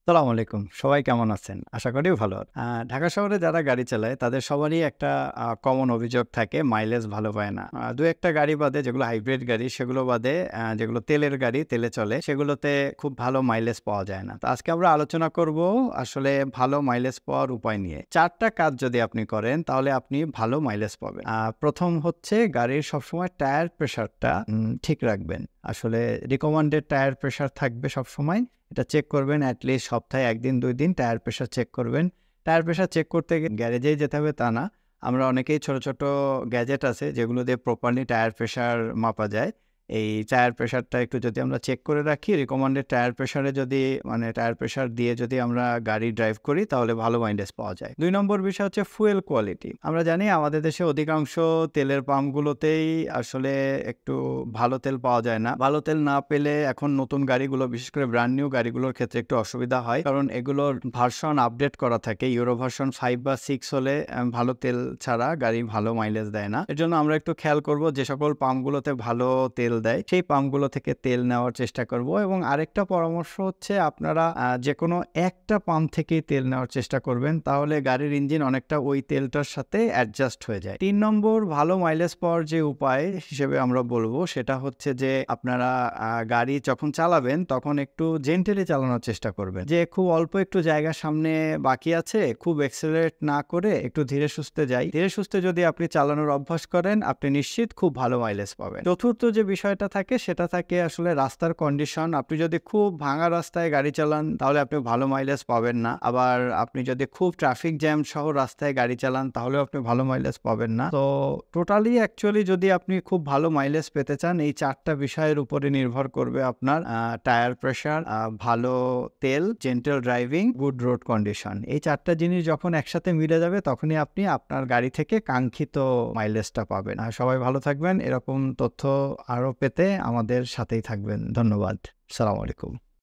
আসসালামু আলাইকুম। সবাই কেমন আছেন? আশা করি ভালো। ঢাকা শহরে যারা গাড়ি চালায় তাদের সবারই একটা কমন অভিযোগ থাকে মাইলেজ ভালো পায় না। ২-১ টা গাড়ি বাদে যেগুলো হাইব্রিড গাড়ি সেগুলো বাদে যেগুলো তেলের গাড়ি, তেলে চলে সেগুলোতে খুব ভালো মাইলেজ পাওয়া যায় না। তো আজকে আমরা আলোচনা করব আসলে ভালো মাইলেজ পাওয়ার উপায় নিয়ে। ৪ টা কাজ যদি আপনি করেন তাহলে আপনি ভালো মাইলেজ পাবেন। ১ম হচ্ছে গাড়ির সবসময় টায়ার প্রেশারটা ঠিক রাখবেন। আসলে রিকমেন্ডেড টায়ার প্রেশার থাকবে সবসময়। এটা চেক করবেন এটলিস্ট সপ্তাহে ১ দিন ২ দিন টায়ার প্রেশার চেক করবেন। টায়ার প্রেশার চেক করতে গ্যারেজেই যেতে হবে তা না। আমরা অনেকেই ছোট, ছোট গ্যাজেট আছে যেগুলো দিয়ে প্রপারলি টায়ার প্রেশার মাপা যায়। এই টায়ার প্রেশারটা একটু যদি আমরা চেক করে রাখি, রিকমেন্ডেড টায়ার প্রেশারে যদি টায়ার প্রেশার দিয়ে যদি আমরা গাড়ি ড্রাইভ করি তাহলে ভালো মাইলেজ পাওয়া যায়। ২ নম্বর বিষয় হচ্ছে ফুয়েল কোয়ালিটি। আমরা জানি আমাদের দেশে অধিকাংশ তেলের পাম্পগুলোতেই আসলে একটু ভালো তেল পাওয়া যায় না। ভালো তেল না পেলে এখন নতুন গাড়িগুলো বিশেষ করে ব্র্যান্ড নিউ গাড়িগুলোর ক্ষেত্রে একটু অসুবিধা হয়। কারণ এগুলোর ভার্সন আপডেট করা থাকে। ইউরো ভার্সন 5 বা 6 হলে ভালো তেল ছাড়া গাড়ি ভালো মাইলেজ দেয় না। এর জন্য আমরা একটু খেয়াল করব যে সকল পাম্পগুলোতে ভালো তেল দেয় সেই পাম্পগুলো থেকে তেল নেওয়ার চেষ্টা করব। এবং আরেকটা পরামর্শ হচ্ছে আপনারা যেকোনো একটা পাম্প থেকেই তেল নেওয়ার চেষ্টা করবেন। তাহলে গাড়ির ইঞ্জিন অনেকটা ওই তেলটার সাথে অ্যাডজাস্ট হয়ে যায়। ৩ নম্বর ভালো মাইলেজ পাওয়ার যে উপায় হিসেবে আমরা বলবো সেটা হচ্ছে যে আপনারা গাড়ি যখন চালাবেন তখন একটু জেন্টেলি চালানোর চেষ্টা করবেন। যে খুব অল্প একটু জায়গা সামনে বাকি আছে, খুব এক্সেলারেট না করে একটু ধীরে সুস্থে যাই। ধীরে সুস্থে যদি আপনি চালানোর অভ্যাস করেন আপনি নিশ্চিত খুব ভালো মাইলেজ পাবেন। চতুর্থ যে বিষয়টা থাকে সেটা থাকে আসলে রাস্তার কন্ডিশন। আপনি যদি খুব ভাঙা রাস্তায় গাড়ি চালান তাহলে আপনি ভালো মাইলেজ পাবেন না। আবার আপনি যদি খুব ট্রাফিক জ্যাম সহ রাস্তায় গাড়ি চালান তাহলেও আপনি ভালো মাইলেজ পাবেন না। তো টোটালি অ্যাকচুয়ালি যদি আপনি খুব ভালো মাইলেজ পেতে চান এই ৪ টা বিষয়ের উপরে নির্ভর করবে আপনার টায়ার প্রেশার, ভালো তেল, gentle driving, good road condition. এই ৪ টা জিনিস যখন একসাথে মিলে যাবে তখনই আপনি আপনার গাড়ি থেকে কাঙ্ক্ষিত মাইলেজটা পাবেন। সবাই ভালো থাকবেন। এরকম তথ্য আরও পেতে আমাদের সাথেই থাকবেন। ধন্যবাদ। আসসালামু আলাইকুম।